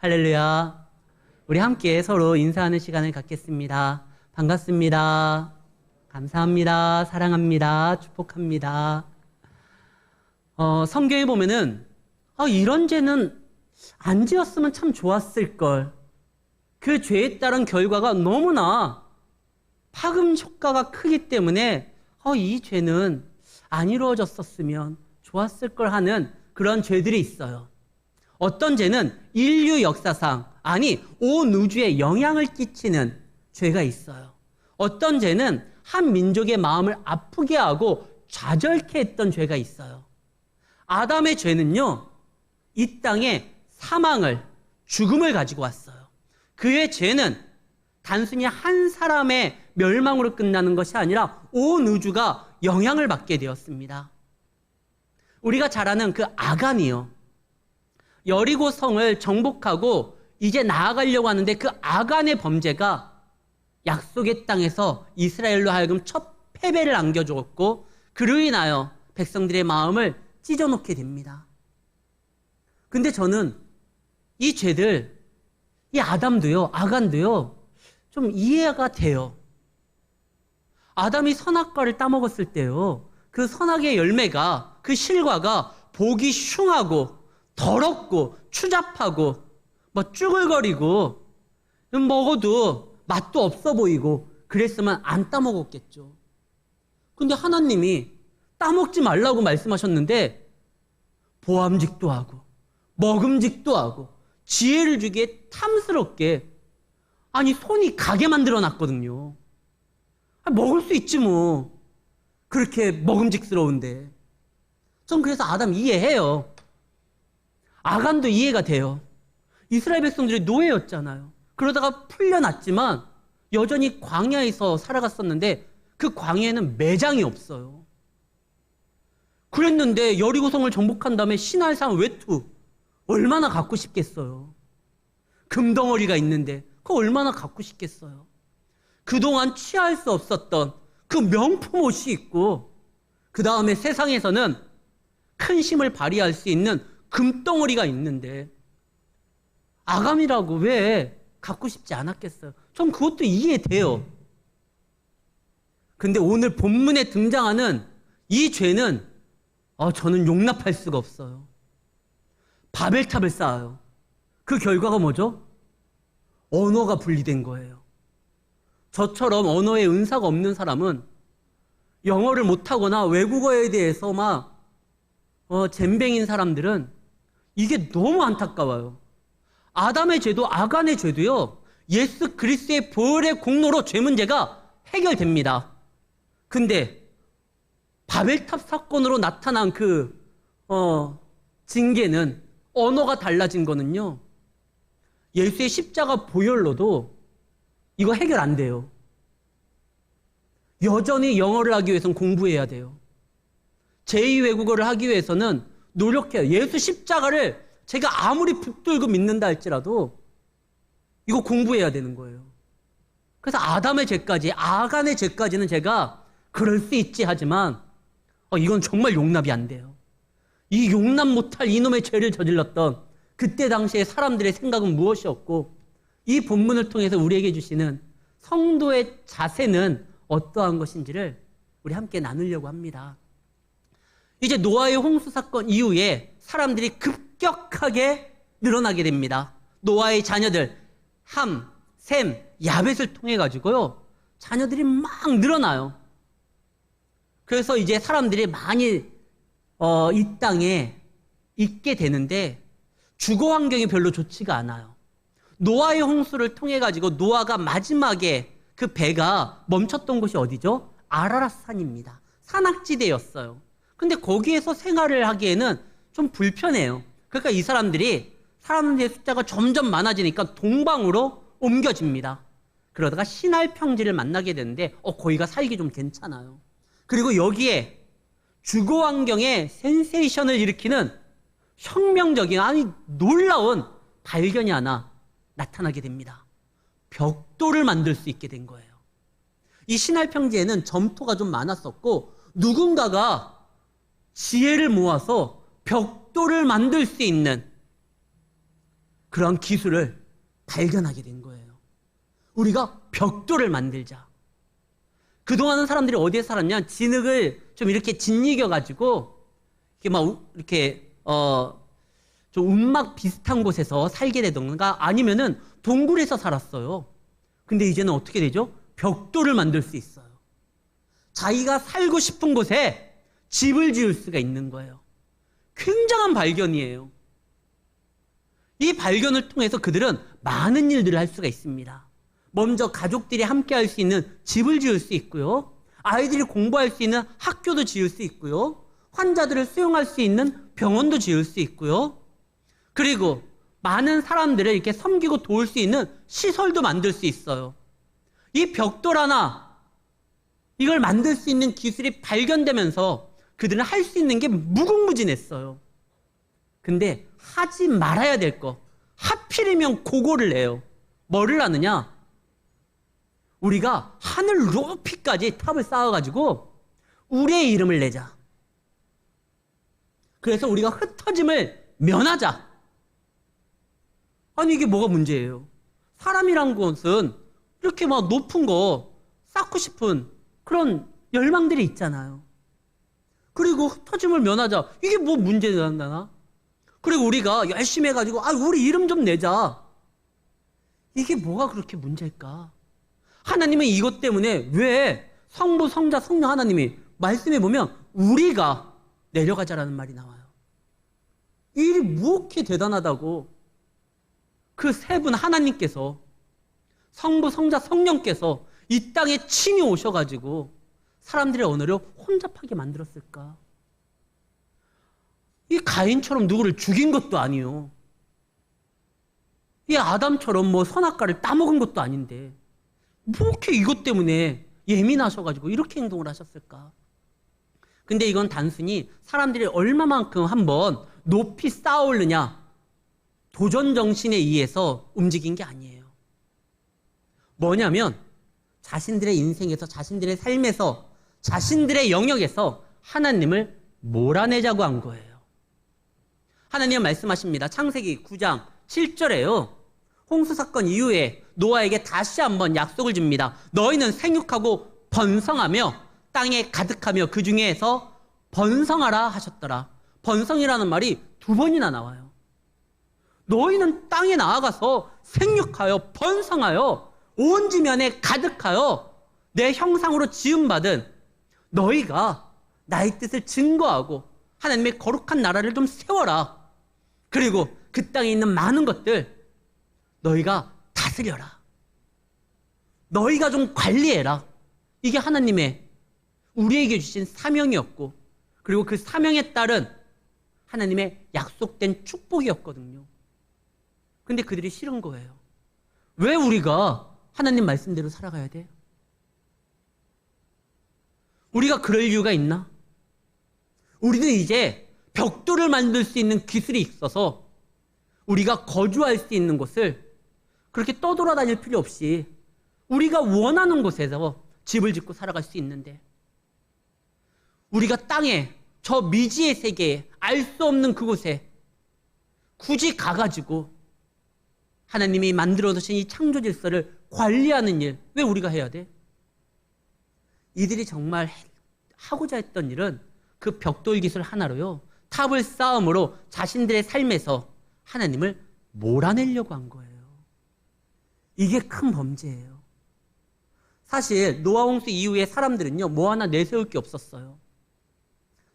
할렐루야. 우리 함께 서로 인사하는 시간을 갖겠습니다. 반갑습니다. 감사합니다. 사랑합니다. 축복합니다. 성경에 보면은 이런 죄는 안 지었으면 참 좋았을걸. 그 죄에 따른 결과가 너무나 파급 효과가 크기 때문에 이 죄는 안 이루어졌었으면 좋았을걸 하는 그런 죄들이 있어요. 어떤 죄는 인류 역사상, 아니 온 우주에 영향을 끼치는 죄가 있어요. 어떤 죄는 한 민족의 마음을 아프게 하고 좌절케 했던 죄가 있어요. 아담의 죄는요, 이 땅에 사망을, 죽음을 가지고 왔어요. 그의 죄는 단순히 한 사람의 멸망으로 끝나는 것이 아니라 온 우주가 영향을 받게 되었습니다. 우리가 잘 아는 그 아간이요. 여리고 성을 정복하고 이제 나아가려고 하는데 그 아간의 범죄가 약속의 땅에서 이스라엘로 하여금 첫 패배를 안겨주었고 그로 인하여 백성들의 마음을 찢어놓게 됩니다. 근데 저는 이 죄들, 이 아담도요, 아간도요, 좀 이해가 돼요. 아담이 선악과를 따먹었을 때요, 그 선악의 열매가, 그 실과가 보기 흉하고 더럽고 추잡하고 쭈글거리고 먹어도 맛도 없어 보이고 그랬으면 안 따먹었겠죠. 근데 하나님이 따먹지 말라고 말씀하셨는데 보암직도 하고 먹음직도 하고 지혜를 주기에 탐스럽게 손이 가게 만들어 놨거든요. 먹을 수 있지 뭐. 그렇게 먹음직스러운데. 전 그래서 아담 이해해요. 아간도 이해가 돼요. 이스라엘 백성들이 노예였잖아요. 그러다가 풀려났지만 여전히 광야에서 살아갔었는데 그 광야에는 매장이 없어요. 그랬는데 여리고성을 정복한 다음에 신할산 외투 얼마나 갖고 싶겠어요. 금덩어리가 있는데 그거 얼마나 갖고 싶겠어요. 그동안 취할 수 없었던 그 명품 옷이 있고 그 다음에 세상에서는 큰 힘을 발휘할 수 있는 금덩어리가 있는데 아감이라고 왜 갖고 싶지 않았겠어요? 전 그것도 이해돼요. 근데 오늘 본문에 등장하는 이 죄는 저는 용납할 수가 없어요. 바벨탑을 쌓아요. 그 결과가 뭐죠? 언어가 분리된 거예요. 저처럼 언어에 은사가 없는 사람은 영어를 못하거나 외국어에 대해서 젬병인 사람들은 이게 너무 안타까워요. 아담의 죄도 아간의 죄도요, 예수 그리스도의 보혈의 공로로 죄 문제가 해결됩니다. 근데 바벨탑 사건으로 나타난 그 징계는, 언어가 달라진 거는요, 예수의 십자가 보혈로도 이거 해결 안 돼요. 여전히 영어를 하기 위해서는 공부해야 돼요. 제2 외국어를 하기 위해서는 노력해요. 예수 십자가를 제가 아무리 붙들고 믿는다 할지라도 이거 공부해야 되는 거예요. 그래서 아담의 죄까지, 아간의 죄까지는 제가 그럴 수 있지 하지만 이건 정말 용납이 안 돼요. 이 용납 못할 이놈의 죄를 저질렀던 그때 당시에 사람들의 생각은 무엇이었고 이 본문을 통해서 우리에게 주시는 성도의 자세는 어떠한 것인지를 우리 함께 나누려고 합니다. 이제 노아의 홍수 사건 이후에 사람들이 급격하게 늘어나게 됩니다. 노아의 자녀들 함, 셈, 야벳을 통해 가지고요, 자녀들이 막 늘어나요. 그래서 이제 사람들이 많이 이 땅에 있게 되는데 주거 환경이 별로 좋지가 않아요. 노아의 홍수를 통해 가지고 노아가 마지막에 그 배가 멈췄던 곳이 어디죠? 아라랏산입니다. 산악지대였어요. 근데 거기에서 생활을 하기에는 좀 불편해요. 그러니까 이 사람들의 숫자가 점점 많아지니까 동방으로 옮겨집니다. 그러다가 시날 평지를 만나게 되는데 거기가 살기 좀 괜찮아요. 그리고 여기에 주거 환경에 센세이션을 일으키는 혁명적인, 놀라운 발견이 하나 나타나게 됩니다. 벽돌을 만들 수 있게 된 거예요. 이 시날 평지에는 점토가 좀 많았었고 누군가가 지혜를 모아서 벽돌을 만들 수 있는 그런 기술을 발견하게 된 거예요. 우리가 벽돌을 만들자. 그동안은 사람들이 어디에 살았냐? 진흙을 좀 이렇게 짓이겨가지고, 이렇게 막, 이렇게, 좀 움막 비슷한 곳에서 살게 되던가 아니면은 동굴에서 살았어요. 근데 이제는 어떻게 되죠? 벽돌을 만들 수 있어요. 자기가 살고 싶은 곳에 집을 지을 수가 있는 거예요. 굉장한 발견이에요. 이 발견을 통해서 그들은 많은 일들을 할 수가 있습니다. 먼저 가족들이 함께 할 수 있는 집을 지을 수 있고요. 아이들이 공부할 수 있는 학교도 지을 수 있고요. 환자들을 수용할 수 있는 병원도 지을 수 있고요. 그리고 많은 사람들을 이렇게 섬기고 도울 수 있는 시설도 만들 수 있어요. 이 벽돌 하나, 이걸 만들 수 있는 기술이 발견되면서 그들은 할 수 있는 게 무궁무진했어요. 근데 하지 말아야 될 거, 하필이면 그거를 해요. 뭐를 하느냐? 우리가 하늘 높이까지 탑을 쌓아가지고 우리의 이름을 내자. 그래서 우리가 흩어짐을 면하자. 아니, 이게 뭐가 문제예요? 사람이란 것은 이렇게 막 높은 거 쌓고 싶은 그런 열망들이 있잖아요. 그리고 흩어짐을 면하자. 이게 뭐 문제가 나나? 그리고 우리가 열심히 해가지고, 우리 이름 좀 내자. 이게 뭐가 그렇게 문제일까? 하나님은 이것 때문에 왜 성부, 성자, 성령 하나님이 말씀해 보면 우리가 내려가자라는 말이 나와요. 이 일이 무엇이 대단하다고 그 세 분 하나님께서 성부, 성자, 성령께서 이 땅에 친히 오셔가지고 사람들의 언어를 혼잡하게 만들었을까? 이 가인처럼 누구를 죽인 것도 아니요. 이 아담처럼 뭐 선악과를 따먹은 것도 아닌데 뭐 이렇게 이것 때문에 예민하셔가지고 이렇게 행동을 하셨을까? 근데 이건 단순히 사람들이 얼마만큼 한번 높이 쌓아올느냐 도전 정신에 의해서 움직인 게 아니에요. 뭐냐면 자신들의 인생에서, 자신들의 삶에서, 자신들의 영역에서 하나님을 몰아내자고 한 거예요. 하나님은 말씀하십니다. 창세기 9장 7절에요. 홍수 사건 이후에 노아에게 다시 한번 약속을 줍니다. 너희는 생육하고 번성하며 땅에 가득하며 그 중에서 번성하라 하셨더라. 번성이라는 말이 2번이나 나와요. 너희는 땅에 나아가서 생육하여 번성하여 온 지면에 가득하여 내 형상으로 지음받은 너희가 나의 뜻을 증거하고 하나님의 거룩한 나라를 좀 세워라. 그리고 그 땅에 있는 많은 것들 너희가 다스려라. 너희가 좀 관리해라. 이게 하나님의 우리에게 주신 사명이었고, 그리고 그 사명에 따른 하나님의 약속된 축복이었거든요. 근데 그들이 싫은 거예요. 왜 우리가 하나님 말씀대로 살아가야 돼? 우리가 그럴 이유가 있나? 우리는 이제 벽돌을 만들 수 있는 기술이 있어서 우리가 거주할 수 있는 곳을 그렇게 떠돌아다닐 필요 없이 우리가 원하는 곳에서 집을 짓고 살아갈 수 있는데, 우리가 땅에 저 미지의 세계에 알 수 없는 그곳에 굳이 가가지고 하나님이 만들어 두신 이 창조 질서를 관리하는 일, 왜 우리가 해야 돼? 이들이 정말 하고자 했던 일은 그 벽돌 기술 하나로요, 탑을 쌓음으로 자신들의 삶에서 하나님을 몰아내려고 한 거예요. 이게 큰 범죄예요. 사실 노아 홍수 이후에 사람들은요, 뭐 하나 내세울 게 없었어요.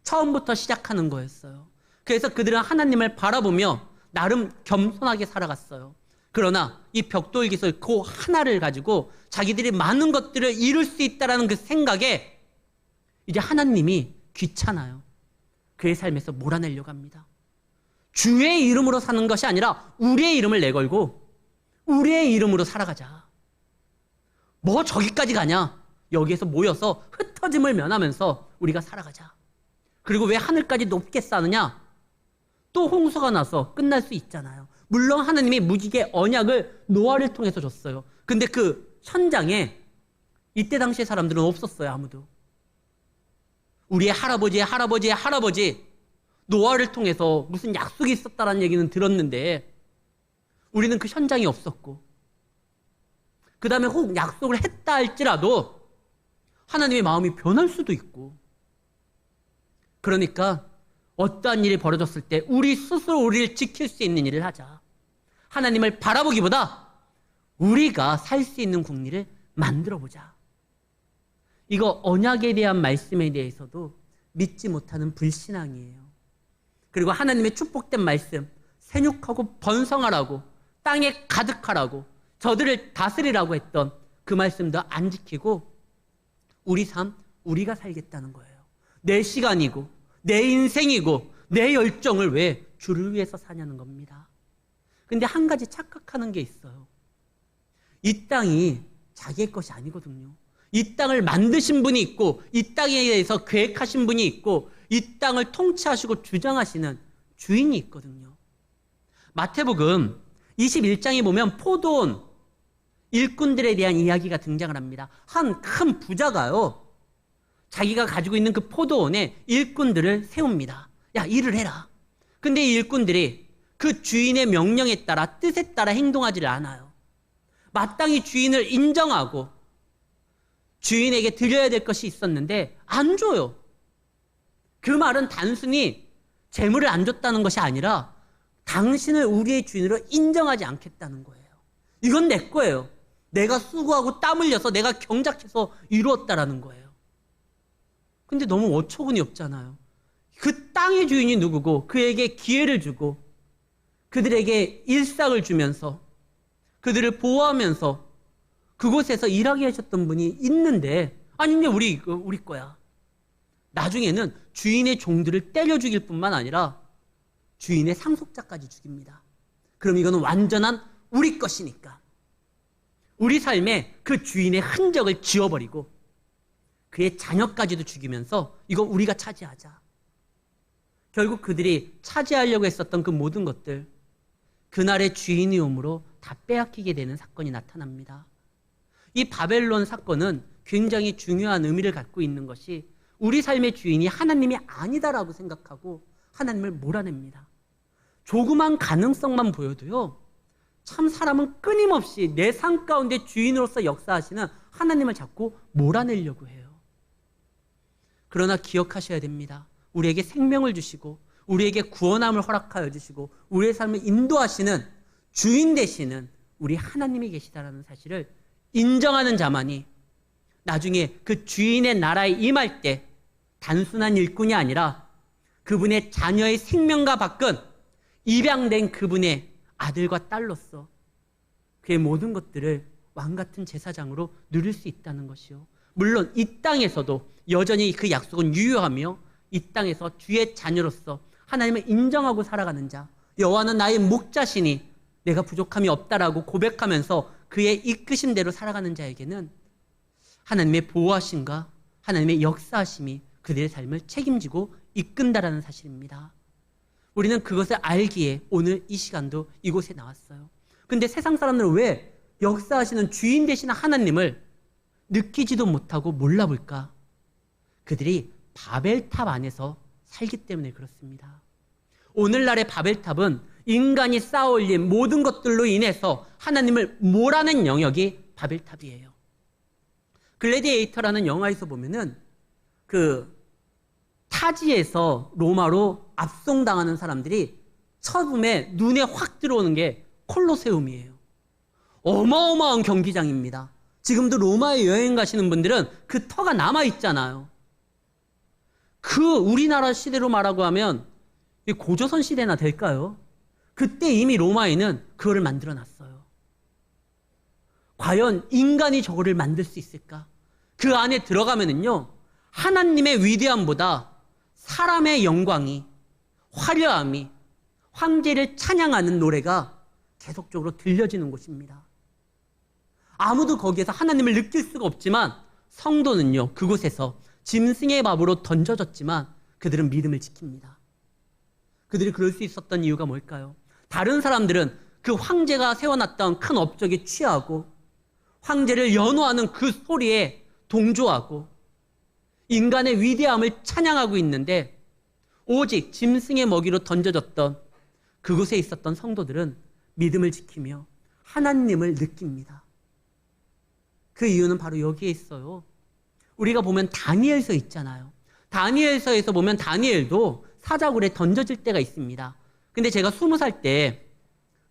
처음부터 시작하는 거였어요. 그래서 그들은 하나님을 바라보며 나름 겸손하게 살아갔어요. 그러나 이 벽돌 기술 그 하나를 가지고 자기들이 많은 것들을 이룰 수 있다는 그 생각에 이제 하나님이 귀찮아요. 그의 삶에서 몰아내려고 합니다. 주의 이름으로 사는 것이 아니라 우리의 이름을 내걸고 우리의 이름으로 살아가자. 뭐 저기까지 가냐? 여기에서 모여서 흩어짐을 면하면서 우리가 살아가자. 그리고 왜 하늘까지 높게 쌓느냐? 또 홍수가 나서 끝날 수 있잖아요. 물론 하나님이 무지개 언약을 노아를 통해서 줬어요. 근데 그 현장에 이때 당시의 사람들은 없었어요. 아무도. 우리의 할아버지의 할아버지의 할아버지 노아를 통해서 무슨 약속이 있었다라는 얘기는 들었는데 우리는 그 현장이 없었고, 그 다음에 혹 약속을 했다 할지라도 하나님의 마음이 변할 수도 있고, 그러니까 어떠한 일이 벌어졌을 때 우리 스스로 우리를 지킬 수 있는 일을 하자. 하나님을 바라보기보다 우리가 살 수 있는 국리를 만들어보자. 이거 언약에 대한 말씀에 대해서도 믿지 못하는 불신앙이에요. 그리고 하나님의 축복된 말씀, 생육하고 번성하라고, 땅에 가득하라고, 저들을 다스리라고 했던 그 말씀도 안 지키고 우리 삶, 우리가 살겠다는 거예요. 내 시간이고 내 인생이고 내 열정을 왜 주를 위해서 사냐는 겁니다. 근데 한 가지 착각하는 게 있어요. 이 땅이 자기의 것이 아니거든요. 이 땅을 만드신 분이 있고, 이 땅에 대해서 계획하신 분이 있고, 이 땅을 통치하시고 주장하시는 주인이 있거든요. 마태복음 21장에 보면 포도원 일꾼들에 대한 이야기가 등장을 합니다. 한 큰 부자가요, 자기가 가지고 있는 그 포도원에 일꾼들을 세웁니다. 야, 일을 해라. 근데 이 일꾼들이 그 주인의 명령에 따라, 뜻에 따라 행동하지를 않아요. 마땅히 주인을 인정하고 주인에게 드려야 될 것이 있었는데 안 줘요. 그 말은 단순히 재물을 안 줬다는 것이 아니라 당신을 우리의 주인으로 인정하지 않겠다는 거예요. 이건 내 거예요. 내가 수고하고 땀 흘려서 내가 경작해서 이루었다라는 거예요. 근데 너무 어처구니 없잖아요. 그 땅의 주인이 누구고 그에게 기회를 주고 그들에게 일상을 주면서 그들을 보호하면서 그곳에서 일하게 하셨던 분이 있는데, 아니 이제 우리 거야. 나중에는 주인의 종들을 때려 죽일 뿐만 아니라 주인의 상속자까지 죽입니다. 그럼 이거는 완전한 우리 것이니까 우리 삶에 그 주인의 흔적을 지워버리고 그의 자녀까지도 죽이면서 이거 우리가 차지하자. 결국 그들이 차지하려고 했었던 그 모든 것들, 그날의 주인이 오므로 다 빼앗기게 되는 사건이 나타납니다. 이 바벨론 사건은 굉장히 중요한 의미를 갖고 있는 것이, 우리 삶의 주인이 하나님이 아니다라고 생각하고 하나님을 몰아냅니다. 조그만 가능성만 보여도요, 참 사람은 끊임없이 내 삶 가운데 주인으로서 역사하시는 하나님을 자꾸 몰아내려고 해요. 그러나 기억하셔야 됩니다. 우리에게 생명을 주시고 우리에게 구원함을 허락하여 주시고 우리의 삶을 인도하시는 주인 되시는 우리 하나님이 계시다라는 사실을 인정하는 자만이 나중에 그 주인의 나라에 임할 때 단순한 일꾼이 아니라 그분의 자녀의 생명과 바꾼 입양된 그분의 아들과 딸로서 그의 모든 것들을 왕같은 제사장으로 누릴 수 있다는 것이요. 물론 이 땅에서도 여전히 그 약속은 유효하며 이 땅에서 주의 자녀로서 하나님을 인정하고 살아가는 자, 여호와는 나의 목자시니 내가 부족함이 없다라고 고백하면서 그의 이끄심대로 살아가는 자에게는 하나님의 보호하심과 하나님의 역사하심이 그들의 삶을 책임지고 이끈다라는 사실입니다. 우리는 그것을 알기에 오늘 이 시간도 이곳에 나왔어요. 근데 세상 사람들은 왜 역사하시는 주인 되시는 하나님을 느끼지도 못하고 몰라볼까? 그들이 바벨탑 안에서 살기 때문에 그렇습니다. 오늘날의 바벨탑은 인간이 쌓아올린 모든 것들로 인해서 하나님을 몰아낸 영역이 바벨탑이에요. 글래디에이터라는 영화에서 보면은 그 타지에서 로마로 압송당하는 사람들이 처음에 눈에 확 들어오는 게 콜로세움이에요. 어마어마한 경기장입니다. 지금도 로마에 여행 가시는 분들은 그 터가 남아있잖아요. 그 우리나라 시대로 말하고 하면 고조선 시대나 될까요? 그때 이미 로마에는 그거를 만들어 놨어요. 과연 인간이 저거를 만들 수 있을까? 그 안에 들어가면은요, 하나님의 위대함보다 사람의 영광이, 화려함이, 황제를 찬양하는 노래가 계속적으로 들려지는 곳입니다. 아무도 거기에서 하나님을 느낄 수가 없지만 성도는요, 그곳에서 짐승의 밥으로 던져졌지만 그들은 믿음을 지킵니다. 그들이 그럴 수 있었던 이유가 뭘까요? 다른 사람들은 그 황제가 세워놨던 큰 업적에 취하고 황제를 연호하는 그 소리에 동조하고 인간의 위대함을 찬양하고 있는데, 오직 짐승의 먹이로 던져졌던 그곳에 있었던 성도들은 믿음을 지키며 하나님을 느낍니다. 그 이유는 바로 여기에 있어요. 우리가 보면 다니엘서 있잖아요. 다니엘서에서 보면 다니엘도 사자굴에 던져질 때가 있습니다. 근데 제가 20살 때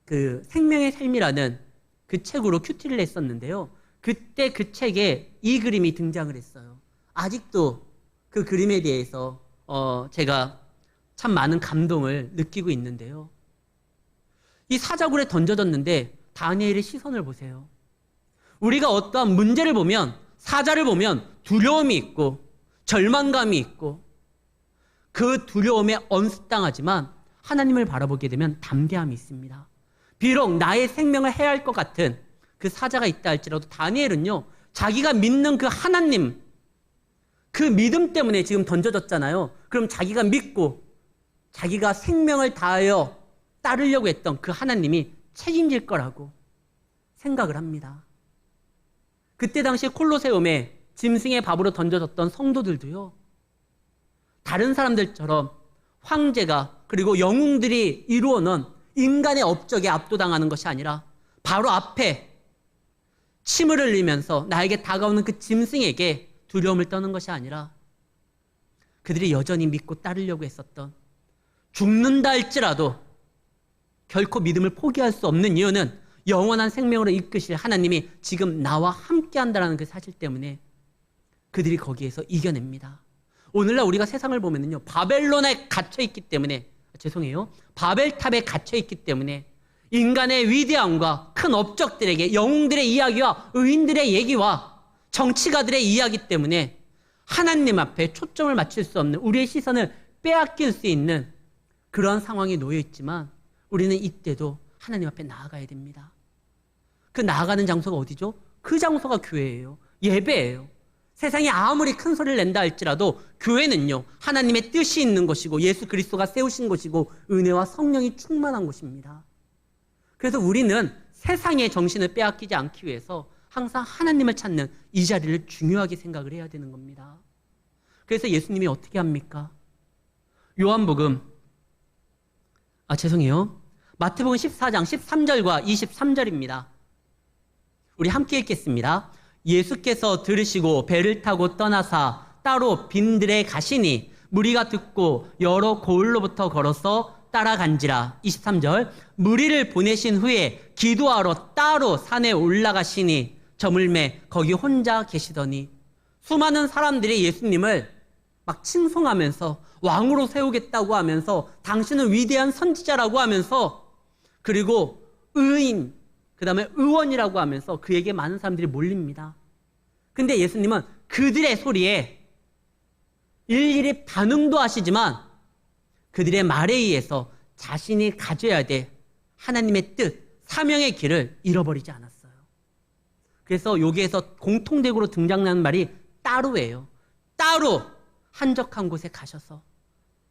그 생명의 삶이라는 그 책으로 큐티를 했었는데요. 그때 그 책에 이 그림이 등장을 했어요. 아직도 그 그림에 대해서 제가 참 많은 감동을 느끼고 있는데요. 이 사자굴에 던져졌는데 다니엘의 시선을 보세요. 우리가 어떠한 문제를 보면, 사자를 보면 두려움이 있고 절망감이 있고 그 두려움에 엄습당하지만 하나님을 바라보게 되면 담대함이 있습니다. 비록 나의 생명을 해할 것 같은 그 사자가 있다 할지라도 다니엘은요, 자기가 믿는 그 하나님, 그 믿음 때문에 지금 던져졌잖아요. 그럼 자기가 믿고 자기가 생명을 다하여 따르려고 했던 그 하나님이 책임질 거라고 생각을 합니다. 그때 당시에 콜로세움에 짐승의 밥으로 던져졌던 성도들도요, 다른 사람들처럼 황제가 그리고 영웅들이 이루어놓은 인간의 업적에 압도당하는 것이 아니라 바로 앞에 침을 흘리면서 나에게 다가오는 그 짐승에게 두려움을 떠는 것이 아니라 그들이 여전히 믿고 따르려고 했었던, 죽는다 할지라도 결코 믿음을 포기할 수 없는 이유는 영원한 생명으로 이끄실 하나님이 지금 나와 함께 한다는 그 사실 때문에 그들이 거기에서 이겨냅니다. 오늘날 우리가 세상을 보면요, 바벨론에 갇혀있기 때문에, 바벨탑에 갇혀있기 때문에 인간의 위대함과 큰 업적들에게 영웅들의 이야기와 의인들의 얘기와 정치가들의 이야기 때문에 하나님 앞에 초점을 맞출 수 없는, 우리의 시선을 빼앗길 수 있는 그런 상황에 놓여 있지만 우리는 이때도 하나님 앞에 나아가야 됩니다. 그 나아가는 장소가 어디죠? 그 장소가 교회예요. 예배예요. 세상이 아무리 큰 소리를 낸다 할지라도 교회는요, 하나님의 뜻이 있는 것이고 예수 그리스도가 세우신 것이고 은혜와 성령이 충만한 곳입니다. 그래서 우리는 세상의 정신을 빼앗기지 않기 위해서 항상 하나님을 찾는 이 자리를 중요하게 생각을 해야 되는 겁니다. 그래서 예수님이 어떻게 합니까? 요한복음, 마태복음 14장 13절과 23절입니다. 우리 함께 읽겠습니다. 예수께서 들으시고 배를 타고 떠나사 따로 빈들에 가시니 무리가 듣고 여러 고을로부터 걸어서 따라간지라. 23절, 무리를 보내신 후에 기도하러 따로 산에 올라가시니 저물매 거기 혼자 계시더니, 수많은 사람들이 예수님을 막 칭송하면서 왕으로 세우겠다고 하면서 당신은 위대한 선지자라고 하면서, 그리고 의인, 그 다음에 의원이라고 하면서 그에게 많은 사람들이 몰립니다. 근데 예수님은 그들의 소리에 일일이 반응도 하시지만 그들의 말에 의해서 자신이 가져야 될 하나님의 뜻, 사명의 길을 잃어버리지 않았어요. 그래서 여기에서 공통적으로 등장하는 말이 따로예요. 따로 한적한 곳에 가셔서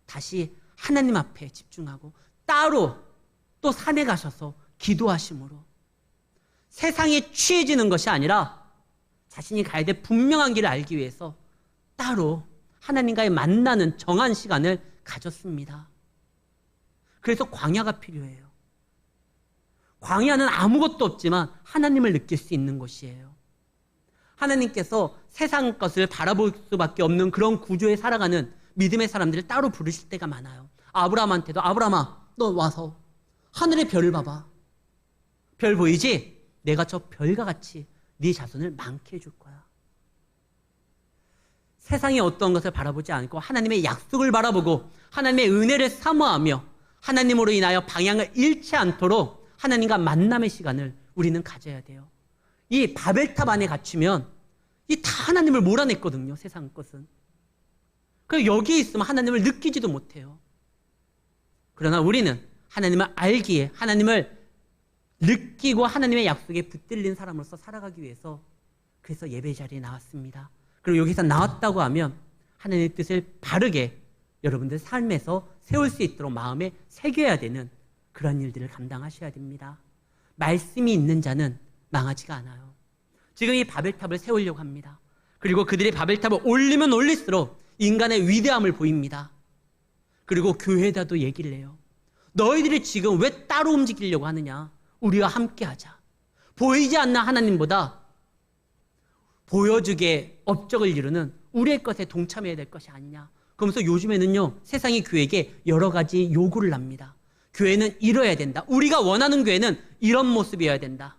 다시 하나님 앞에 집중하고, 따로 또 산에 가셔서 기도하심으로 세상에 취해지는 것이 아니라 자신이 가야 될 분명한 길을 알기 위해서 따로 하나님과의 만나는 정한 시간을 가졌습니다. 그래서 광야가 필요해요. 광야는 아무것도 없지만 하나님을 느낄 수 있는 곳이에요. 하나님께서 세상 것을 바라볼 수밖에 없는 그런 구조에 살아가는 믿음의 사람들을 따로 부르실 때가 많아요. 아브라함한테도, 아브라함아, 너 와서 하늘의 별을 봐봐. 별 보이지? 내가 저 별과 같이 네 자손을 많게 해줄 거야. 세상의 어떤 것을 바라보지 않고 하나님의 약속을 바라보고 하나님의 은혜를 사모하며 하나님으로 인하여 방향을 잃지 않도록 하나님과 만남의 시간을 우리는 가져야 돼요. 이 바벨탑 안에 갇히면 이 다 하나님을 몰아냈거든요, 세상 것은. 그래서 여기에 있으면 하나님을 느끼지도 못해요. 그러나 우리는 하나님을 알기에, 하나님을 느끼고 하나님의 약속에 붙들린 사람으로서 살아가기 위해서 그래서 예배 자리에 나왔습니다. 그리고 여기서 나왔다고 하면 하나님의 뜻을 바르게 여러분들 삶에서 세울 수 있도록 마음에 새겨야 되는 그런 일들을 감당하셔야 됩니다. 말씀이 있는 자는 망하지가 않아요. 지금 이 바벨탑을 세우려고 합니다. 그리고 그들이 바벨탑을 올리면 올릴수록 인간의 위대함을 보입니다. 그리고 교회에다도 얘기를 해요. 너희들이 지금 왜 따로 움직이려고 하느냐? 우리와 함께하자. 보이지 않는 하나님보다 보여주게 업적을 이루는 우리의 것에 동참해야 될 것이 아니냐. 그러면서 요즘에는요, 세상이 교회에게 여러 가지 요구를 합니다. 교회는 이뤄야 된다. 우리가 원하는 교회는 이런 모습이어야 된다.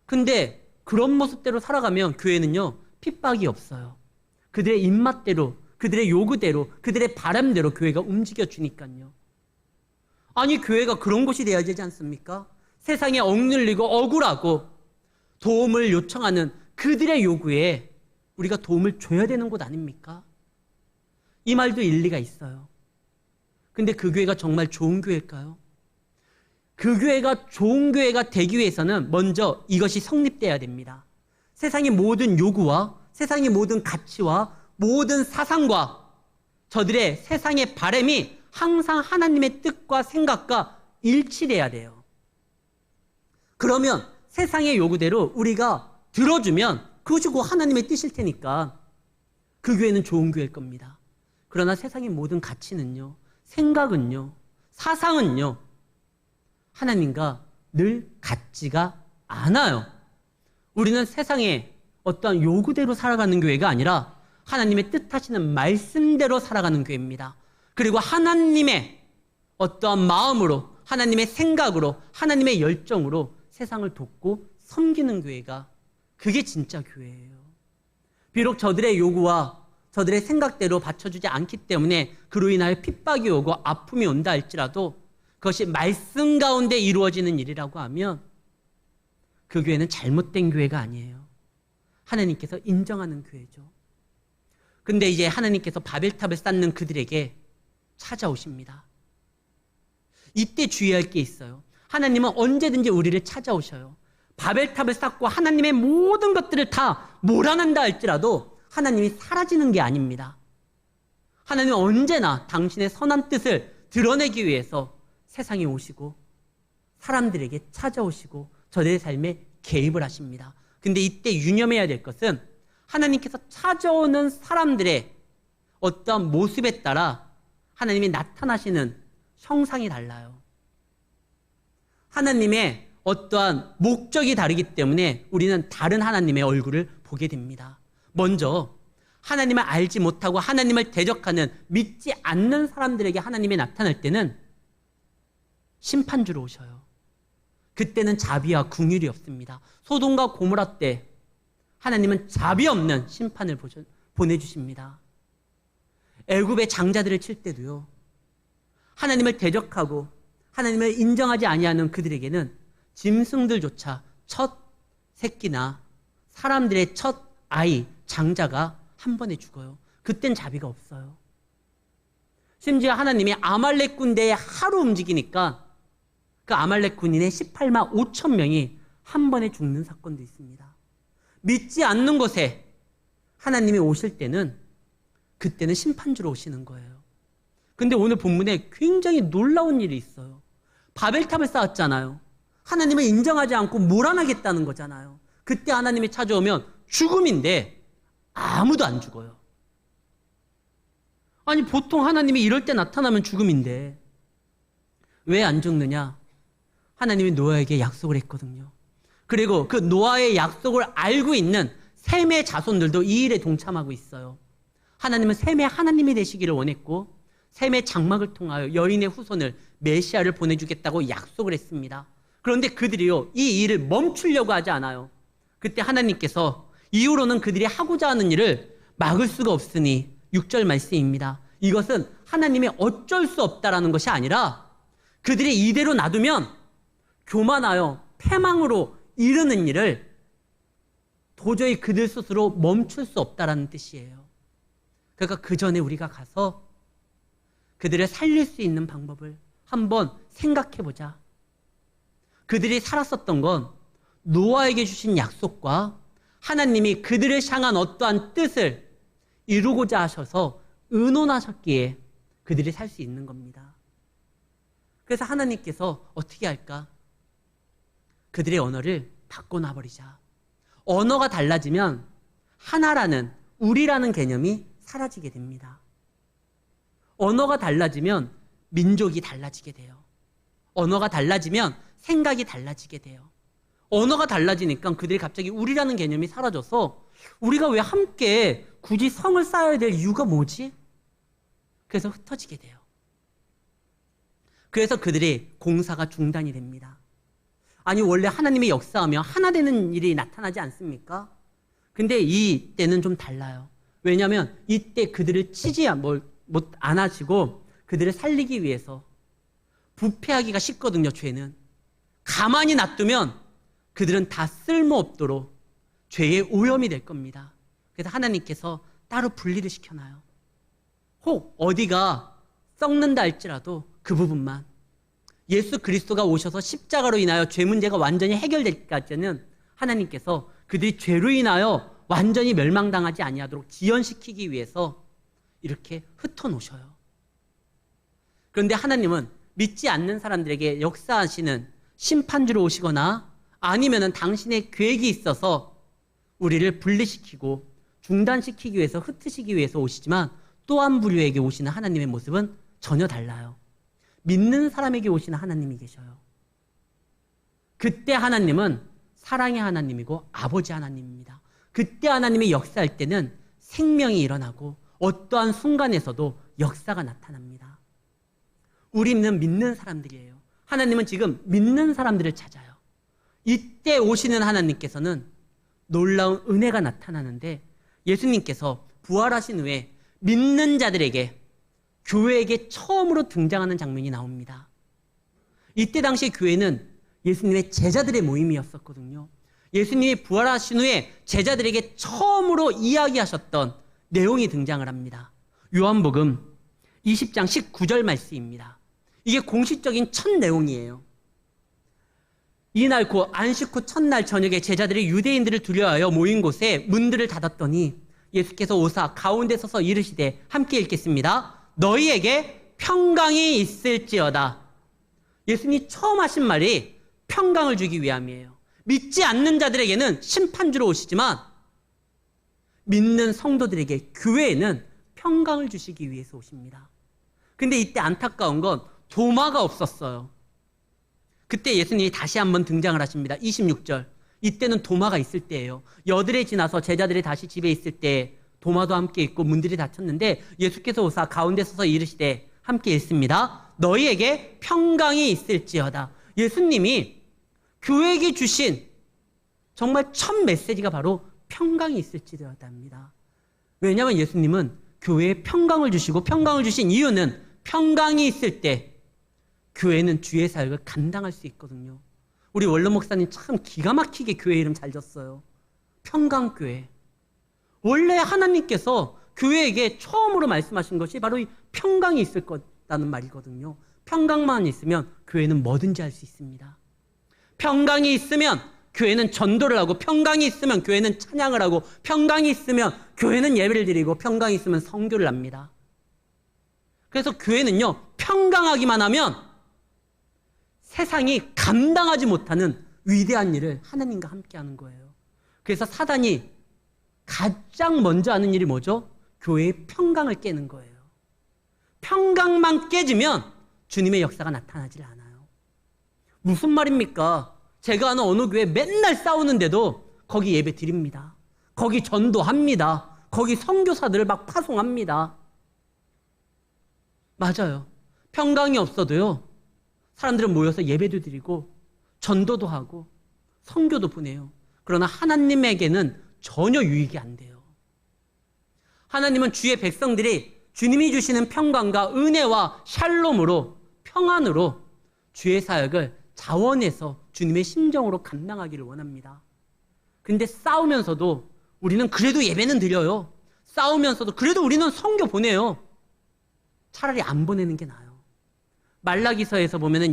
근데 그런 모습대로 살아가면 교회는요, 핍박이 없어요. 그들의 입맛대로, 그들의 요구대로, 그들의 바람대로 교회가 움직여주니까요. 아니, 교회가 그런 곳이 되어야 되지 않습니까? 세상에 억눌리고 억울하고 도움을 요청하는 그들의 요구에 우리가 도움을 줘야 되는 곳 아닙니까? 이 말도 일리가 있어요. 근데 그 교회가 정말 좋은 교회일까요? 그 교회가 좋은 교회가 되기 위해서는 먼저 이것이 성립돼야 됩니다. 세상의 모든 요구와 세상의 모든 가치와 모든 사상과 저들의 세상의 바람이 항상 하나님의 뜻과 생각과 일치돼야 돼요. 그러면 세상의 요구대로 우리가 들어주면 그것이 곧 하나님의 뜻일 테니까 그 교회는 좋은 교회일 겁니다. 그러나 세상의 모든 가치는요, 생각은요, 사상은요, 하나님과 늘 같지가 않아요. 우리는 세상의 어떤 요구대로 살아가는 교회가 아니라 하나님의 뜻하시는 말씀대로 살아가는 교회입니다. 그리고 하나님의 어떠한 마음으로, 하나님의 생각으로, 하나님의 열정으로 세상을 돕고 섬기는 교회가 그게 진짜 교회예요. 비록 저들의 요구와 저들의 생각대로 받쳐주지 않기 때문에 그로 인하여 핍박이 오고 아픔이 온다 할지라도 그것이 말씀 가운데 이루어지는 일이라고 하면 그 교회는 잘못된 교회가 아니에요. 하나님께서 인정하는 교회죠. 근데 이제 하나님께서 바벨탑을 쌓는 그들에게 찾아오십니다. 이때 주의할 게 있어요. 하나님은 언제든지 우리를 찾아오셔요. 바벨탑을 쌓고 하나님의 모든 것들을 다 몰아낸다 할지라도 하나님이 사라지는 게 아닙니다. 하나님은 언제나 당신의 선한 뜻을 드러내기 위해서 세상에 오시고 사람들에게 찾아오시고 저들의 삶에 개입을 하십니다. 근데 이때 유념해야 될 것은 하나님께서 찾아오는 사람들의 어떤 모습에 따라 하나님이 나타나시는 형상이 달라요. 하나님의 어떠한 목적이 다르기 때문에 우리는 다른 하나님의 얼굴을 보게 됩니다. 먼저 하나님을 알지 못하고 하나님을 대적하는 믿지 않는 사람들에게 하나님이 나타날 때는 심판주로 오셔요. 그때는 자비와 긍휼이 없습니다. 소돔과 고모라 때 하나님은 자비 없는 심판을 보내주십니다. 애굽의 장자들을 칠 때도요, 하나님을 대적하고 하나님을 인정하지 아니하는 그들에게는 짐승들조차 첫 새끼나 사람들의 첫 아이, 장자가 한 번에 죽어요. 그땐 자비가 없어요. 심지어 하나님이 아말렉 군대에 하루 움직이니까 그 아말렉 군인의 18만 5천 명이 한 번에 죽는 사건도 있습니다. 믿지 않는 곳에 하나님이 오실 때는 그때는 심판주로 오시는 거예요. 근데 오늘 본문에 굉장히 놀라운 일이 있어요. 바벨탑을 쌓았잖아요. 하나님을 인정하지 않고 몰아나겠다는 거잖아요. 그때 하나님이 찾아오면 죽음인데 아무도 안 죽어요. 아니, 보통 하나님이 이럴 때 나타나면 죽음인데 왜 안 죽느냐? 하나님이 노아에게 약속을 했거든요. 그리고 그 노아의 약속을 알고 있는 셈의 자손들도 이 일에 동참하고 있어요. 하나님은 셈의 하나님이 되시기를 원했고 셈의 장막을 통하여 여인의 후손을 메시아를 보내주겠다고 약속을 했습니다. 그런데 그들이요, 이 일을 멈추려고 하지 않아요. 그때 하나님께서 이후로는 그들이 하고자 하는 일을 막을 수가 없으니 6절 말씀입니다. 이것은 하나님이 어쩔 수 없다라는 것이 아니라 그들이 이대로 놔두면 교만하여 패망으로 이르는 일을 도저히 그들 스스로 멈출 수 없다라는 뜻이에요. 그러니까 그 전에 우리가 가서 그들을 살릴 수 있는 방법을 한번 생각해보자. 그들이 살았었던 건 노아에게 주신 약속과 하나님이 그들을 향한 어떠한 뜻을 이루고자 하셔서 의논하셨기에 그들이 살 수 있는 겁니다. 그래서 하나님께서 어떻게 할까? 그들의 언어를 바꿔놔버리자. 언어가 달라지면 하나라는, 우리라는 개념이 사라지게 됩니다. 언어가 달라지면 민족이 달라지게 돼요. 언어가 달라지면 생각이 달라지게 돼요. 언어가 달라지니까 그들이 갑자기 우리라는 개념이 사라져서 우리가 왜 함께 굳이 성을 쌓아야 될 이유가 뭐지? 그래서 흩어지게 돼요. 그래서 그들의 공사가 중단이 됩니다. 아니 원래 하나님의 역사하며 하나 되는 일이 나타나지 않습니까? 근데 이때는 좀 달라요. 왜냐하면 이때 그들을 치지 안 하시고 그들을 살리기 위해서 부패하기가 쉽거든요. 죄는. 가만히 놔두면 그들은 다 쓸모없도록 죄의 오염이 될 겁니다. 그래서 하나님께서 따로 분리를 시켜놔요. 혹 어디가 썩는다 할지라도 그 부분만. 예수 그리스도가 오셔서 십자가로 인하여 죄 문제가 완전히 해결될 때까지는 하나님께서 그들이 죄로 인하여 완전히 멸망당하지 아니하도록 지연시키기 위해서 이렇게 흩어놓으셔요. 그런데 하나님은 믿지 않는 사람들에게 역사하시는 심판주로 오시거나 아니면은 당신의 계획이 있어서 우리를 분리시키고 중단시키기 위해서 흩으시기 위해서 오시지만 또 한 부류에게 오시는 하나님의 모습은 전혀 달라요. 믿는 사람에게 오시는 하나님이 계셔요. 그때 하나님은 사랑의 하나님이고 아버지 하나님입니다. 그때 하나님이 역사할 때는 생명이 일어나고 어떠한 순간에서도 역사가 나타납니다. 우리는 믿는 사람들이에요. 하나님은 지금 믿는 사람들을 찾아요. 이때 오시는 하나님께서는 놀라운 은혜가 나타나는데 예수님께서 부활하신 후에 믿는 자들에게 교회에게 처음으로 등장하는 장면이 나옵니다. 이때 당시 교회는 예수님의 제자들의 모임이었었거든요. 예수님이 부활하신 후에 제자들에게 처음으로 이야기하셨던 내용이 등장을 합니다. 요한복음 20장 19절 말씀입니다. 이게 공식적인 첫 내용이에요. 이날 곧 안식 후 첫날 저녁에 제자들이 유대인들을 두려워하여 모인 곳에 문들을 닫았더니 예수께서 오사 가운데 서서 이르시되, 함께 읽겠습니다. 너희에게 평강이 있을지어다. 예수님이 처음 하신 말이 평강을 주기 위함이에요. 믿지 않는 자들에게는 심판주로 오시지만 믿는 성도들에게 교회에는 평강을 주시기 위해서 오십니다. 근데 이때 안타까운 건 도마가 없었어요. 그때 예수님이 다시 한번 등장을 하십니다. 26절. 이때는 도마가 있을 때예요. 여드레 지나서 제자들이 다시 집에 있을 때 도마도 함께 있고 문들이 닫혔는데 예수께서 오사 가운데 서서 이르시되, 함께 읽습니다. 너희에게 평강이 있을지어다. 예수님이 교회에게 주신 정말 첫 메시지가 바로 평강이 있을지어다입니다. 왜냐하면 예수님은 교회에 평강을 주시고 평강을 주신 이유는 평강이 있을 때 교회는 주의 사역을 감당할 수 있거든요. 우리 원로 목사님 참 기가 막히게 교회 이름 잘 졌어요. 평강교회. 원래 하나님께서 교회에게 처음으로 말씀하신 것이 바로 이 평강이 있을 거라는 말이거든요. 평강만 있으면 교회는 뭐든지 할 수 있습니다. 평강이 있으면 교회는 전도를 하고, 평강이 있으면 교회는 찬양을 하고, 평강이 있으면 교회는 예배를 드리고, 평강이 있으면 성교를 합니다. 그래서 교회는요, 평강하기만 하면 세상이 감당하지 못하는 위대한 일을 하나님과 함께 하는 거예요. 그래서 사단이 가장 먼저 하는 일이 뭐죠? 교회의 평강을 깨는 거예요. 평강만 깨지면 주님의 역사가 나타나질 않아요. 무슨 말입니까? 제가 아는 어느 교회 맨날 싸우는데도 거기 예배 드립니다. 거기 전도합니다. 거기 선교사들을 막 파송합니다. 맞아요. 평강이 없어도요, 사람들은 모여서 예배도 드리고 전도도 하고 선교도 보내요. 그러나 하나님에게는 전혀 유익이 안 돼요. 하나님은 주의 백성들이 주님이 주시는 평강과 은혜와 샬롬으로, 평안으로 주의 사역을 자원해서 주님의 심정으로 감당하기를 원합니다. 근데 싸우면서도 우리는 그래도 예배는 드려요. 싸우면서도 그래도 우리는 선교 보내요. 차라리 안 보내는 게 나아요. 말라기서에서 보면은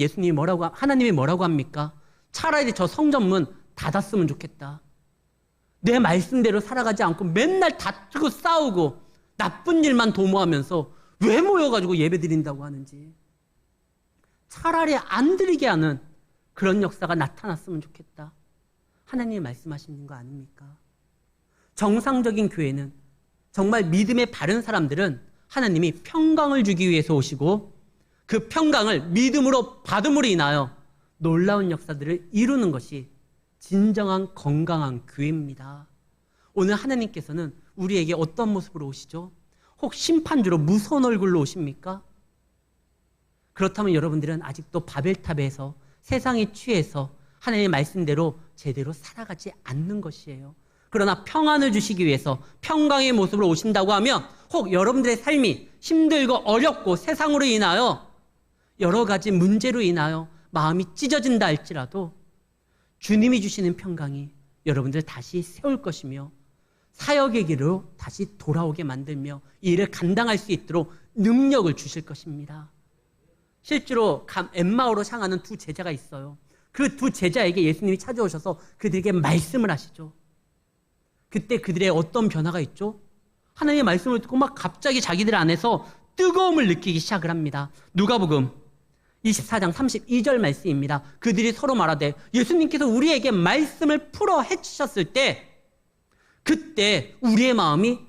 하나님이 뭐라고 합니까? 차라리 저 성전문 닫았으면 좋겠다. 내 말씀대로 살아가지 않고 맨날 다투고 싸우고 나쁜 일만 도모하면서 왜 모여가지고 예배 드린다고 하는지. 차라리 안 드리게 하는 그런 역사가 나타났으면 좋겠다. 하나님이 말씀하시는 거 아닙니까? 정상적인 교회는, 정말 믿음의 바른 사람들은 하나님이 평강을 주기 위해서 오시고 그 평강을 믿음으로 받음으로 인하여 놀라운 역사들을 이루는 것이 진정한 건강한 교회입니다. 오늘 하나님께서는 우리에게 어떤 모습으로 오시죠? 혹 심판주로 무서운 얼굴로 오십니까? 그렇다면 여러분들은 아직도 바벨탑에서 세상에 취해서 하나님의 말씀대로 제대로 살아가지 않는 것이에요. 그러나 평안을 주시기 위해서 평강의 모습으로 오신다고 하면 혹 여러분들의 삶이 힘들고 어렵고 세상으로 인하여 여러 가지 문제로 인하여 마음이 찢어진다 할지라도 주님이 주시는 평강이 여러분들 다시 세울 것이며 사역의 길로 다시 돌아오게 만들며 이 일을 감당할 수 있도록 능력을 주실 것입니다. 실제로 엠마오로 향하는 두 제자가 있어요. 그 두 제자에게 예수님이 찾아오셔서 그들에게 말씀을 하시죠. 그때 그들의 어떤 변화가 있죠? 하나님의 말씀을 듣고 막 갑자기 자기들 안에서 뜨거움을 느끼기 시작을 합니다. 누가복음 24장 32절 말씀입니다. 그들이 서로 말하되 예수님께서 우리에게 말씀을 풀어 해주셨을 때 그때 우리의 마음이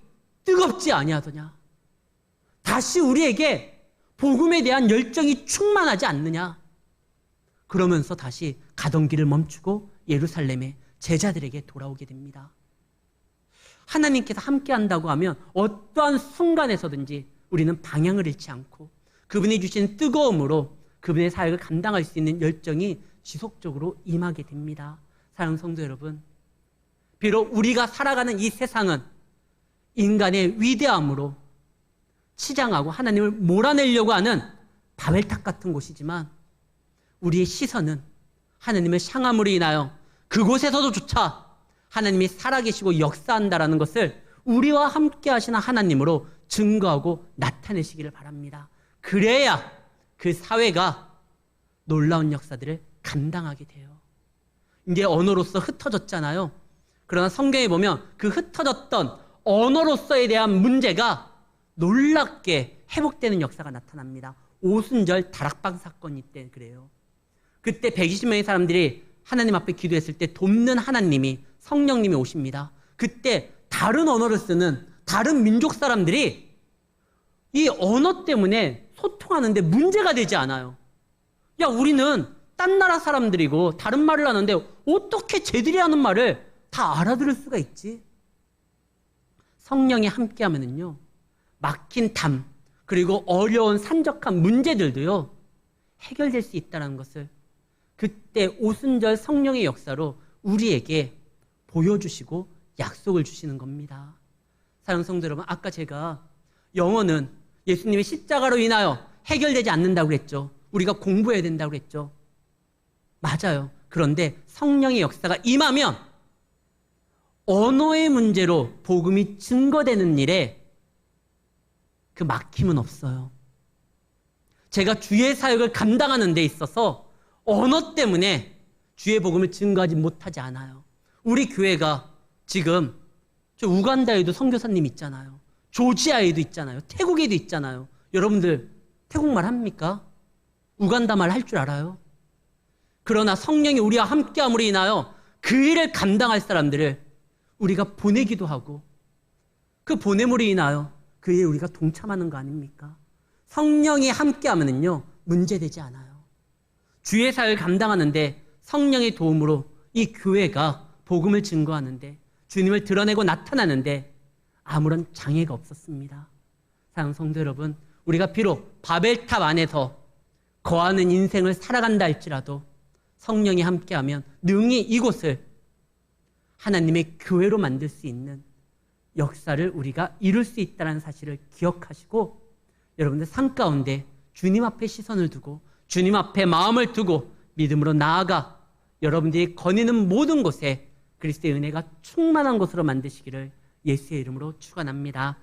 뜨겁지 아니하더냐. 다시 우리에게 복음에 대한 열정이 충만하지 않느냐. 그러면서 다시 가던 길을 멈추고 예루살렘에 제자들에게 돌아오게 됩니다. 하나님께서 함께 한다고 하면 어떠한 순간에서든지 우리는 방향을 잃지 않고 그분이 주신 뜨거움으로 그분의 사역을 감당할 수 있는 열정이 지속적으로 임하게 됩니다. 사랑하는 성도 여러분, 비록 우리가 살아가는 이 세상은 인간의 위대함으로 치장하고 하나님을 몰아내려고 하는 바벨탑 같은 곳이지만 우리의 시선은 하나님을 향함으로 인하여 그곳에서도조차 하나님이 살아계시고 역사한다라는 것을 우리와 함께 하시는 하나님으로 증거하고 나타내시기를 바랍니다. 그래야 그 사회가 놀라운 역사들을 감당하게 돼요. 이제 언어로서 흩어졌잖아요. 그러나 성경에 보면 그 흩어졌던 언어로서에 대한 문제가 놀랍게 회복되는 역사가 나타납니다. 오순절 다락방 사건이 때 그래요. 그때 120명의 사람들이 하나님 앞에 기도했을 때 돕는 하나님이 성령님이 오십니다. 그때 다른 언어를 쓰는 다른 민족 사람들이 이 언어 때문에 소통하는데 문제가 되지 않아요. 야, 우리는 딴 나라 사람들이고 다른 말을 하는데 어떻게 쟤들이 하는 말을 다 알아들을 수가 있지? 성령이 함께하면은요, 막힌 담 그리고 어려운 산적한 문제들도요 해결될 수 있다는 것을 그때 오순절 성령의 역사로 우리에게 보여주시고 약속을 주시는 겁니다. 사랑하는 성도 여러분, 아까 제가 영어는 예수님의 십자가로 인하여 해결되지 않는다고 그랬죠. 우리가 공부해야 된다고 그랬죠. 맞아요. 그런데 성령의 역사가 임하면 언어의 문제로 복음이 증거되는 일에 그 막힘은 없어요. 제가 주의 사역을 감당하는 데 있어서 언어 때문에 주의 복음을 증거하지 못하지 않아요. 우리 교회가 지금 저 우간다에도 선교사님 있잖아요. 조지아에도 있잖아요. 태국에도 있잖아요. 여러분들 태국말 합니까? 우간다 말 할 줄 알아요? 그러나 성령이 우리와 함께함으로 인하여 그 일을 감당할 사람들을 우리가 보내기도 하고 그 보냄으로 인하여 그 일에 우리가 동참하는 거 아닙니까? 성령이 함께하면은요 문제되지 않아요. 주의 사역을 감당하는데 성령의 도움으로 이 교회가 복음을 증거하는데 주님을 드러내고 나타나는데 아무런 장애가 없었습니다. 사랑하는 성도 여러분, 우리가 비록 바벨탑 안에서 거하는 인생을 살아간다 할지라도 성령이 함께하면 능히 이곳을 하나님의 교회로 만들 수 있는 역사를 우리가 이룰 수 있다는 사실을 기억하시고 여러분들 삶 가운데 주님 앞에 시선을 두고 주님 앞에 마음을 두고 믿음으로 나아가 여러분들이 거니는 모든 곳에 그리스도의 은혜가 충만한 곳으로 만드시기를 예수의 이름으로 축원합니다.